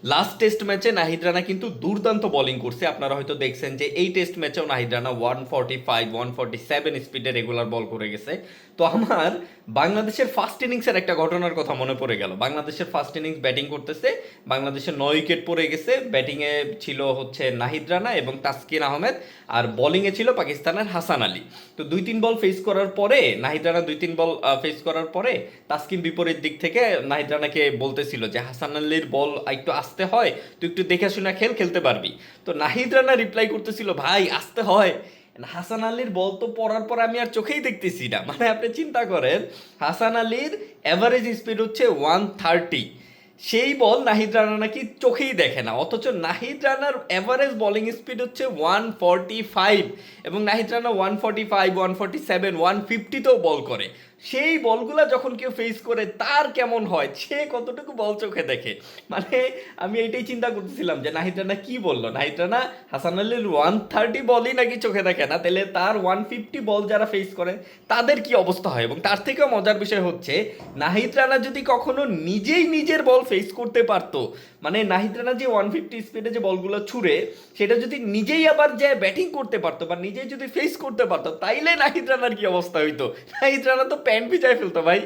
Last test ম্যাচে নাহিদ রানা কিন্তু দুর্দান্ত বোলিং করছে। আপনারা হয়তো দেখছেন যে এই টেস্ট ম্যাচেও নাহিদ রানা 145 147 স্পিডে রেগুলার বল করে গেছে। তো আমার বাংলাদেশের ফার্স্ট ইনিংসের একটা ঘটনার কথা মনে পড়ে গেল। বাংলাদেশের ফার্স্ট ইনিংস ব্যাটিং করতেছে, বাংলাদেশের 9 উইকেট পড়ে গেছে। ব্যাটিংয়ে ছিল হচ্ছে নাহিদ রানা এবং তাসকিন আহমেদ, আর বোলিংয়ে ছিল পাকিস্তানের হাসান আলী। তো 2-3 বল ফেস করার পরে নাহিদ রানা 2-3 বল ফেস করার পরে তাসকিন বিপরীত দিক থেকে নাহিদ রানাকে বলতেছিল যে হাসান আলীর বল একটু আসতে হয়, তুই একটু দেখে শুনে খেলতে পারবি। তো নাহিদ রানা রিপ্লাই করতেছিল, ভাই আসতে হয়, হাসান আলীর বল তো পড়ার পর আমি আর চোখেই দেখতেছি না। মানে আপনি চিন্তা করেন, হাসান আলীর অ্যাভারেজ স্পিড হচ্ছে 130, সেই বল নাহিদ রানা নাকি চোখেই দেখে না, অথচ নাহিদ রানার এভারেজ বোলিং স্পিড হচ্ছে 145, এবং নাহিদ রানা 145 147 150তেও বল করে। সেই বলগুলা যখন কেউ ফেস করে তার কেমন হয়, সে কতটুকু বল চোখে দেখে। মানে আমি এইটাই চিন্তা করতেছিলাম যে নাহিদ রানা কি বললো, নাহিদ রানা হাসান আলীর 130 বলই নাকি চোখে দেখে না, তাহলে তার 150 বল যারা ফেস করে তাদের কি অবস্থা হয়। এবং তার থেকেও মজার বিষয় হচ্ছে, নাহিদ রানা যদি কখনো নিজেই নিজের বল ফেস করতে পারতো, মানে নাহিদ রানা যে 150 স্পিডে যে বলগুলো ছুড়ে, সেটা যদি নিজেই আবার যে ব্যাটিং করতে পারতো বা নিজেই যদি ফেস করতে পারতো, তাইলে নাহিদ রানার কি অবস্থা হইতো। নাহিদ রানা তো প্যান্ট ভিজায় ফেলতো ভাই।